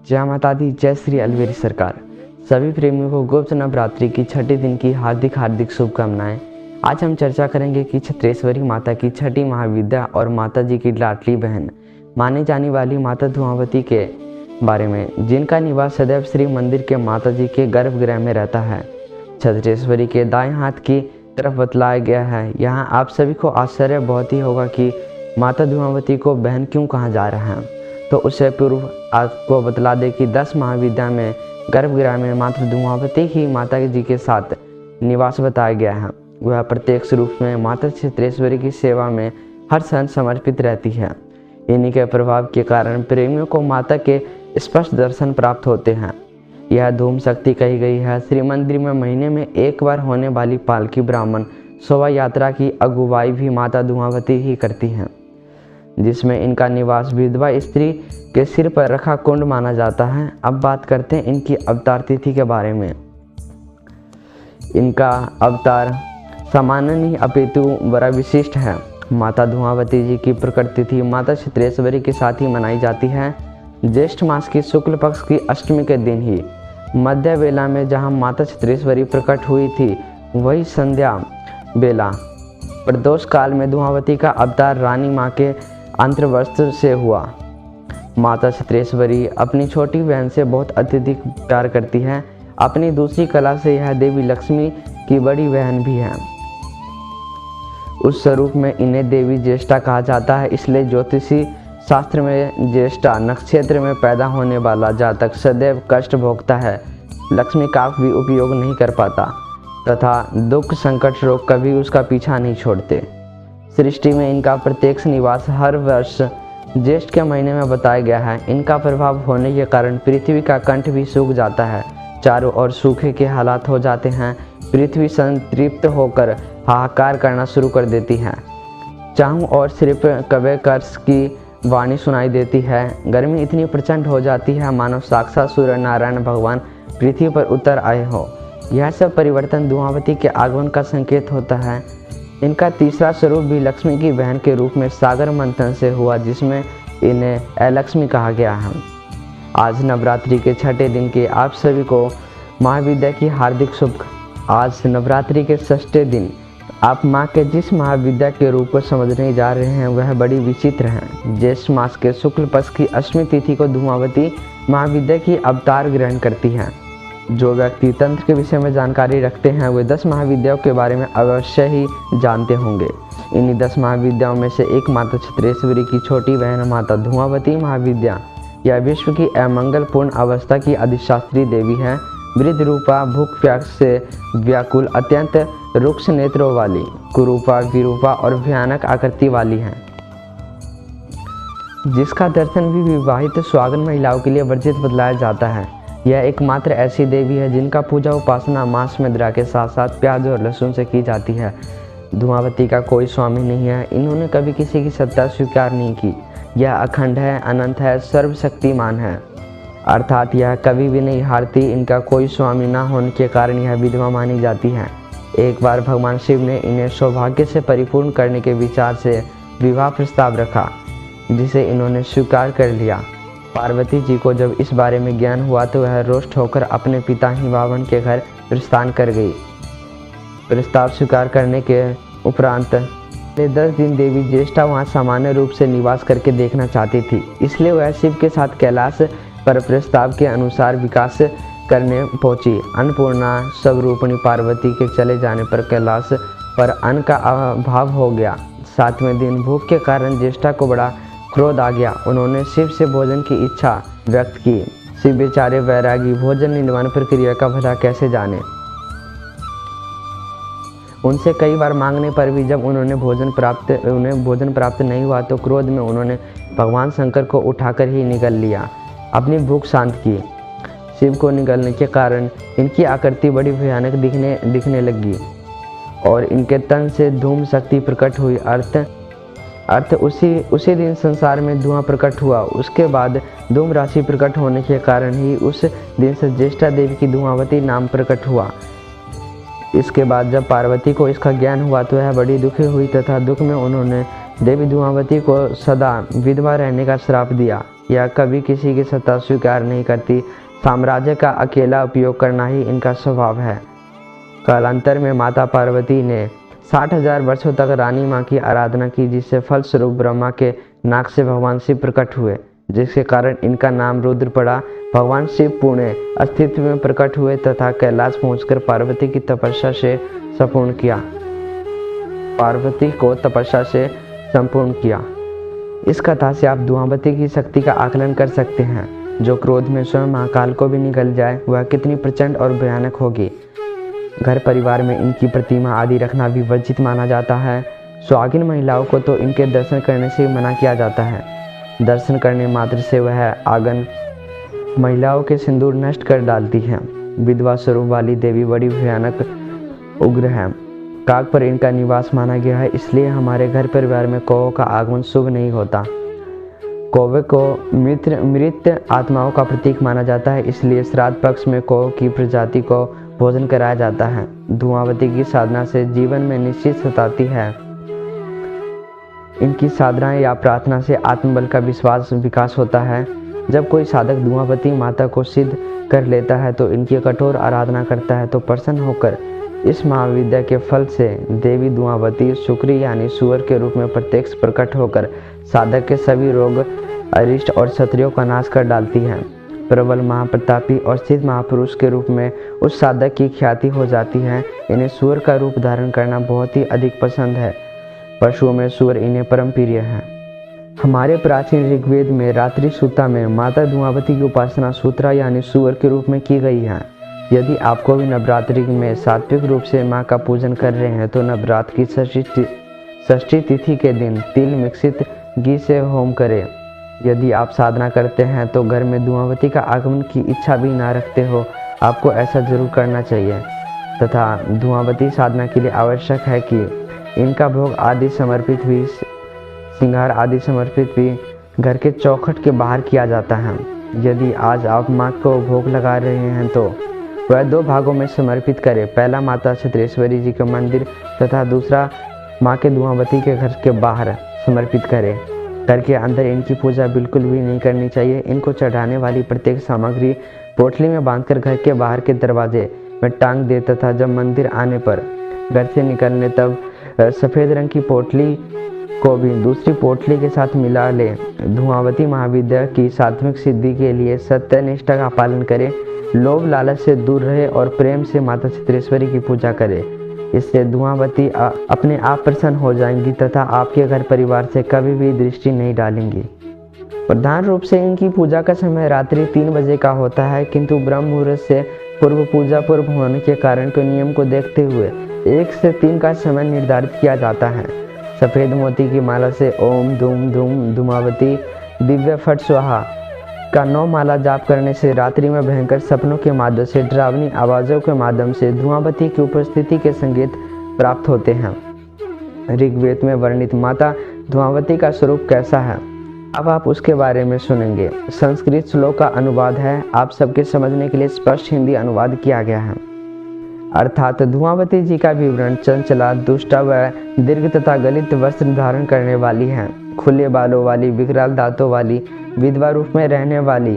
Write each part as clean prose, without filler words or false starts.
जय माता दी, जय श्री अलवेरी सरकार। सभी प्रेमियों को गुप्त नवरात्रि की छठे दिन की हार्दिक शुभकामनाएं। आज हम चर्चा करेंगे कि छत्रेश्वरी माता की छठी महाविद्या और माता जी की लाडली बहन माने जाने वाली माता धुआंवती के बारे में, जिनका निवास सदैव श्री मंदिर के माता जी के गर्भगृह में रहता है। छत्रेश्वरी के दाएं हाथ की तरफ बतलाया गया है। यहाँ आप सभी को आश्चर्य बहुत ही होगा कि माता धुआंवती को बहन क्यों कहा जा रहा है। तो उससे पूर्व आपको बतला दें कि 10 महाविद्या में गर्भगृह में माता धुआंवती ही माता जी के साथ निवास बताया गया है। वह प्रत्येक रूप में माता छत्रेश्वरी की सेवा में हर क्षण समर्पित रहती है। इन्हीं के प्रभाव के कारण प्रेमियों को माता के स्पष्ट दर्शन प्राप्त होते हैं। यह धूम शक्ति कही गई है। श्री मंदिर में महीने में एक बार होने वाली पालकी ब्राह्मण शोभा यात्रा की अगुवाई भी माता धुआंवती ही करती हैं, जिसमें इनका निवास विधवा स्त्री के सिर पर रखा कुंड माना जाता है। अब बात करते हैं इनकी अवतार तिथि के बारे में। इनका अवतार सामान्य नहीं अपितु बड़ा विशिष्ट है। माता धुआंवती जी की प्रकट तिथि माता छत्रेश्वरी के साथ ही मनाई जाती है। ज्येष्ठ मास की शुक्ल पक्ष की अष्टमी के दिन ही मध्य बेला में जहां माता छत्रेश्वरी प्रकट हुई थी, वही संध्या बेला प्रदोष काल में धुआंवती का अवतार रानी माँ के अंतर्वस्त्र से हुआ। माता छत्रेश्वरी अपनी छोटी बहन से बहुत अत्यधिक प्यार करती है। अपनी दूसरी कला से यह देवी लक्ष्मी की बड़ी बहन भी है। उस स्वरूप में इन्हें देवी ज्येष्ठा कहा जाता है। इसलिए ज्योतिषी शास्त्र में ज्येष्ठा नक्षत्र में पैदा होने वाला जातक सदैव कष्ट भोगता है, लक्ष्मी का भी उपयोग नहीं कर पाता तथा दुख संकट रोग कभी उसका पीछा नहीं छोड़ते। सृष्टि में इनका प्रत्यक्ष निवास हर वर्ष ज्येष्ठ के महीने में बताया गया है। इनका प्रभाव होने के कारण पृथ्वी का कंठ भी सूख जाता है, चारों ओर सूखे के हालात हो जाते हैं। पृथ्वी संतृप्त होकर हाहाकार करना शुरू कर देती है। चारों ओर सिर्फ कवे कर्ष की वाणी सुनाई देती है। गर्मी इतनी प्रचंड हो जाती है मानो साक्षात सूर्य नारायण भगवान पृथ्वी पर उतर आए हो। यह सब परिवर्तन धुआंवती के आगमन का संकेत होता है। इनका तीसरा स्वरूप भी लक्ष्मी की बहन के रूप में सागर मंथन से हुआ, जिसमें इन्हें अलक्ष्मी कहा गया है। आज नवरात्रि के छठे दिन के आप सभी को महाविद्या की हार्दिक आज नवरात्रि के षष्ठे दिन आप माँ के जिस महाविद्या के रूप को समझने जा रहे हैं वह बड़ी विचित्र है। ज्येष्ठ मास के शुक्ल पक्ष की अष्टमी तिथि को धुआंवती महाविद्या की अवतार ग्रहण करती है। जो व्यक्ति तंत्र के विषय में जानकारी रखते हैं वे 10 महाविद्याओं के बारे में अवश्य ही जानते होंगे। इन्हीं 10 महाविद्याओं में से एक माता छत्रेश्वरी की छोटी बहन माता धुआंवती महाविद्या यह विश्व की अमंगलपूर्ण अवस्था की अधिशास्त्री देवी है। वृद्ध रूपा, भूख प्यास से व्याकुल, अत्यंत रुक्ष नेत्रों वाली, कुरूपा, विरूपा और भयानक आकृति वाली है, जिसका दर्शन भी विवाहित सुहागन महिलाओं के लिए वर्जित बतलाया जाता है। यह एकमात्र ऐसी देवी है जिनका पूजा उपासना मांस मदिरा के साथ साथ प्याज और लहसुन से की जाती है। धुआंवती का कोई स्वामी नहीं है। इन्होंने कभी किसी की सत्ता स्वीकार नहीं की। यह अखंड है, अनंत है, सर्वशक्तिमान है, अर्थात यह कभी भी नहीं हारती। इनका कोई स्वामी न होने के कारण यह विधवा मानी जाती है। एक बार भगवान शिव ने इन्हें सौभाग्य से परिपूर्ण करने के विचार से विवाह प्रस्ताव रखा, जिसे इन्होंने स्वीकार कर लिया। पार्वती जी को जब इस बारे में ज्ञान हुआ तो वह रोष्ट होकर अपने पिता हिमवान के घर प्रस्थान कर गई। प्रस्ताव स्वीकार करने के उपरांत 10 दिन देवी ज्येष्ठा वहां सामान्य रूप से निवास करके देखना चाहती थी। इसलिए वह शिव के साथ कैलाश पर प्रस्ताव के अनुसार विकास करने पहुंची। अन्नपूर्णा स्वरूपिणी पार्वती के चले जाने पर कैलाश पर अन्न का अभाव हो गया। 7वें दिन भूख के कारण ज्येष्ठा को बड़ा क्रोध आ गया। उन्होंने शिव से भोजन की इच्छा व्यक्त की। शिव बेचारे वैरागी भोजन निर्माण प्रक्रिया का भला कैसे जाने। उनसे कई बार मांगने पर भी जब उन्हें भोजन प्राप्त नहीं हुआ तो क्रोध में उन्होंने भगवान शंकर को उठाकर ही निगल लिया, अपनी भूख शांत की। शिव को निगलने के कारण इनकी आकृति बड़ी भयानक दिखने लगी और इनके तन से धूम शक्ति प्रकट हुई। अर्थ उसी दिन संसार में धुआं प्रकट हुआ। उसके बाद धूम राशि प्रकट होने के कारण ही उस दिन से ज्येष्ठा देवी की धुआंवती नाम प्रकट हुआ। इसके बाद जब पार्वती को इसका ज्ञान हुआ तो वह बड़ी दुखी हुई तथा दुख में उन्होंने देवी धुआंवती को सदा विधवा रहने का श्राप दिया। यह कभी किसी की सत्ता स्वीकार नहीं करती। साम्राज्य का अकेला उपयोग करना ही इनका स्वभाव है। कालांतर में माता पार्वती ने 60,000 वर्षों तक रानी माँ की आराधना की, जिससे फलस्वरूप ब्रह्मा के नाक से भगवान शिव प्रकट हुए, जिसके कारण इनका नाम रुद्र पड़ा। भगवान शिव पूर्ण अस्तित्व में प्रकट हुए तथा कैलाश पहुंचकर पार्वती को तपस्या से संपूर्ण किया। इस कथा से आप धुआंवती की शक्ति का आकलन कर सकते हैं। जो क्रोध में स्वयं महाकाल को भी निगल जाए, वह कितनी प्रचंड और भयानक होगी। घर परिवार में इनकी प्रतिमा आदि रखना भी वर्जित माना जाता है। सुहागिन महिलाओं को तो इनके दर्शन करने से मना किया जाता है। दर्शन करने मात्र से वह आंगन महिलाओं के सिंदूर नष्ट कर डालती है। विधवा स्वरूप वाली देवी बड़ी भयानक उग्र है। काग पर इनका निवास माना गया है, इसलिए हमारे घर परिवार में कौओं का आगमन शुभ नहीं होता। कौवे को मृत आत्माओं का प्रतीक माना जाता है, इसलिए श्राद्ध पक्ष में कौओं की प्रजाति को भोजन कराया जाता है। धुआंवती की साधना से जीवन में निश्चित सताती है। इनकी साधना या प्रार्थना से आत्मबल का विकास होता है। जब कोई साधक धुआंवती माता को सिद्ध कर लेता है तो इनकी कठोर आराधना करता है तो प्रसन्न होकर इस महाविद्या के फल से देवी धुआंवती शुक्री यानी सूअर के रूप में प्रत्यक्ष प्रकट होकर साधक के सभी रोग अरिष्ट और क्षत्रियों का नाश कर डालती है। प्रबल महाप्रतापी और सिद्ध महापुरुष के रूप में उस साधक की ख्याति हो जाती है। इन्हें सूअर का रूप धारण करना बहुत ही अधिक पसंद है। पशुओं में सूअर इन्हें परम प्रिय है। हमारे प्राचीन ऋग्वेद में रात्रि सूता में माता धुआंवती की उपासना सूत्रा यानी सूअर के रूप में की गई है। यदि आपको भी नवरात्रि में सात्विक रूप से माँ का पूजन कर रहे हैं तो नवरात्र की षष्ठी तिथि के दिन तिल मिश्रित घी से होम करें। यदि आप साधना करते हैं तो घर में धुआंवती का आगमन की इच्छा भी ना रखते हो, आपको ऐसा जरूर करना चाहिए। तथा धुआंवती साधना के लिए आवश्यक है कि इनका भोग आदि समर्पित भी श्रृंगार आदि समर्पित भी घर के चौखट के बाहर किया जाता है। यदि आज आप माँ को भोग लगा रहे हैं तो वह 2 भागों में समर्पित करें। पहला माता क्षेत्रेश्वरी जी के मंदिर तथा दूसरा माँ के धुआंवती के घर के बाहर समर्पित करें। घर के अंदर इनकी पूजा बिल्कुल भी नहीं करनी चाहिए। इनको चढ़ाने वाली प्रत्येक सामग्री पोटली में बांधकर घर के बाहर के दरवाजे में टांग दे तथा जब मंदिर आने पर घर से निकलने तब सफ़ेद रंग की पोटली को भी दूसरी पोटली के साथ मिला ले। धुआंवती महाविद्या की सात्विक सिद्धि के लिए सत्य निष्ठा का पालन करें, लोभ लालच से दूर रहे और प्रेम से माता क्षेत्रेश्वरी की पूजा करें। इससे धुआंवती अपने आप प्रसन्न हो जाएंगी तथा आपके घर परिवार से कभी भी दृष्टि नहीं डालेंगी। प्रधान रूप से इनकी पूजा का समय रात्रि 3 बजे का होता है, किंतु ब्रह्म मुहूर्त से पूर्व पूजा पूर्व होने के कारण के नियम को देखते हुए 1 से 3 का समय निर्धारित किया जाता है। सफ़ेद मोती की माला से ओम धूम धूम धुआंवती दिव्य फट स्वाहा का 9 माला जाप करने से रात्रि में भयंकर सपनों के माध्यम से डरावनी आवाज़ों के माध्यम से धुआंवती की उपस्थिति के संकेत प्राप्त होते हैं। ऋग्वेद में वर्णित माता धुआंवती का स्वरूप कैसा है, अब आप उसके बारे में सुनेंगे। संस्कृत श्लोक का अनुवाद है, आप सबके समझने के लिए स्पष्ट हिंदी अनुवाद किया गया है। अर्थात धुआंवती जी का विवरण चंचला, दुष्टा व दीर्घ तथा गलित वस्त्र धारण करने वाली हैं, खुले बालों वाली, विकराल दांतों वाली, विधवा रूप में रहने वाली,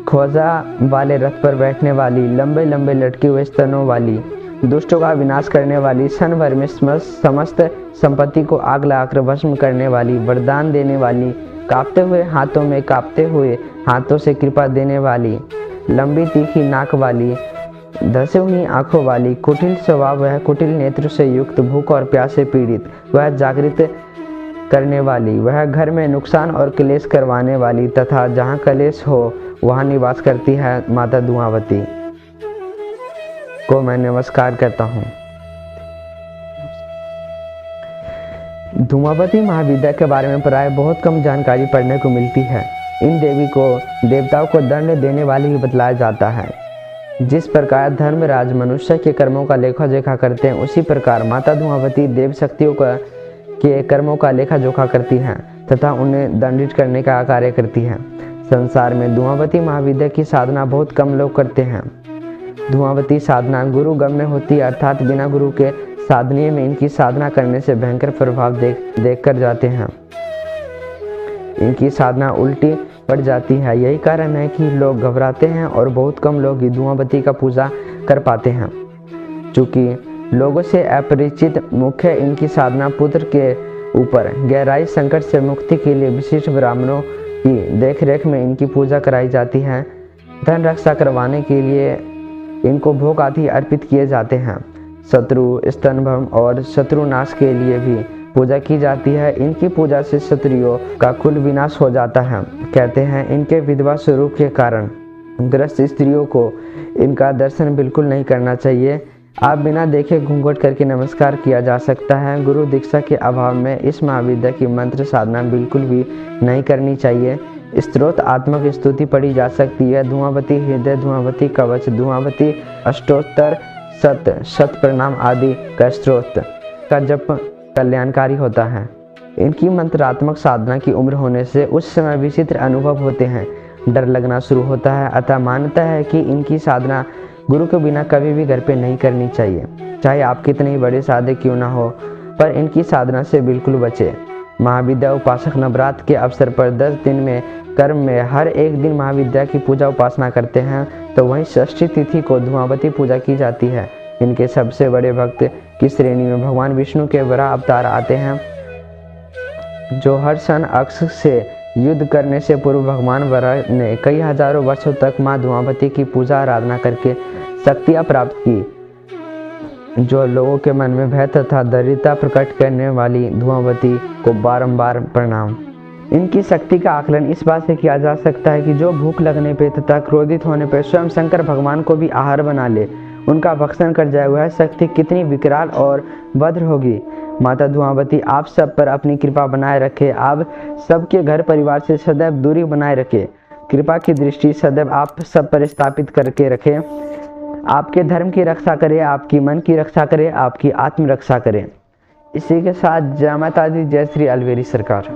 ख्वजा वाले रथ पर बैठने वाली, लंबे लंबे लटके हुए स्तनों वाली, दुष्टों का विनाश करने वाली, क्षण भर में समस्त संपत्ति को आग लगाकर भस्म करने वाली, वरदान देने वाली, कांपते हुए हाथों से कृपा देने वाली, लंबी तीखी नाक वाली, धसे हुई आंखों वाली, कुटिल स्वभाव वह कुटिल नेत्र से युक्त, भूख और प्यास से पीड़ित वह जागृत करने वाली, वह घर में नुकसान और क्लेश करवाने वाली तथा जहाँ क्लेश हो वहाँ निवास करती है माता धुआंवती को मैं नमस्कार करता हूँ। धुआंवती महाविद्या के बारे में प्राय बहुत कम जानकारी पढ़ने को मिलती है। इन देवी को देवताओं को दंड देने वाली ही बतलाया जाता है। जिस प्रकार धर्मराज मनुष्य के कर्मों का लेखा जोखा करते हैं, उसी प्रकार माता धुआंवती देव शक्तियों के कर्मों का लेखा जोखा करती हैं तथा उन्हें दंडित करने का कार्य करती हैं। संसार में धुआंवती महाविद्या की साधना बहुत कम लोग करते हैं। धुआंवती साधना गुरु गम्य होती है, अर्थात बिना गुरु के साधनीय में इनकी साधना करने से भयंकर प्रभाव देख कर जाते हैं। इनकी साधना उल्टी पड़ जाती है। यही कारण है कि लोग घबराते हैं और बहुत कम लोग ही धुआंवती का पूजा कर पाते हैं। चूँकि लोगों से अपरिचित मुख्य इनकी साधना पुत्र के ऊपर गहराई संकट से मुक्ति के लिए विशिष्ट ब्राह्मणों की देखरेख में इनकी पूजा कराई जाती है। धन रक्षा करवाने के लिए इनको भोग आदि अर्पित किए जाते हैं। शत्रु स्तंभम और शत्रुनाश के लिए भी पूजा की जाती है। इनकी पूजा से शत्रुओं का कुल विनाश हो जाता है। कहते हैं इनके विधवा स्वरूप के कारण ग्रस्त स्त्रियों को इनका दर्शन बिल्कुल नहीं करना चाहिए। आप बिना देखे घूंघट करके नमस्कार किया जा सकता है। गुरु दीक्षा के अभाव में इस महाविद्या की मंत्र साधना बिल्कुल भी नहीं करनी चाहिए। स्त्रोत आत्मक स्तुति पढ़ी जा सकती है। धुआंवती हृदय, धुआंवती कवच, धुआंवती अष्टोत्तर शत प्रणाम आदि का स्त्रोत का जप कल्याणकारी होता है। इनकी मंत्रात्मक साधना की उम्र होने से उस समय विचित्र अनुभव होते हैं, डर लगना शुरू होता है। अतः मान्यता है कि इनकी साधना गुरु के बिना कभी भी घर पे नहीं करनी चाहिए। चाहे आप कितने ही बड़े साधक क्यों ना हो, पर इनकी साधना से बिल्कुल बचे। महाविद्या उपासक नवरात्र के अवसर पर 10 दिन में कर्म में हर एक दिन महाविद्या की पूजा उपासना करते हैं, तो वहीं षष्ठी तिथि को धुआंवती पूजा की जाती है। इनके सबसे बड़े भक्त की श्रेणी में भगवान विष्णु के वराह अवतार आते हैं, जो हर सन अक्ष से युद्ध करने से पूर्व भगवान वराह ने कई हजारों वर्षों तक माँ धुआंवती की पूजा आराधना करके शक्तियाँ प्राप्त की। जो लोगों के मन में भय तथा दरिद्रता प्रकट करने वाली धुआंवती को बारंबार प्रणाम। इनकी शक्ति का आकलन इस बात से किया जा सकता है कि जो भूख लगने पे तथा क्रोधित होने पर स्वयं शंकर भगवान को भी आहार बना ले, उनका भक्षण कर जाए, वह शक्ति कितनी विकराल और भद्र होगी। माता धुआंवती आप सब पर अपनी कृपा बनाए रखे। आप सबके घर परिवार से सदैव दूरी बनाए रखे। कृपा की दृष्टि सदैव आप सब पर स्थापित करके रखे। आपके धर्म की रक्षा करे, आपकी मन की रक्षा करे, आपकी आत्म रक्षा करे। इसी के साथ जय माता दी, जय श्री अलवेरी सरकार।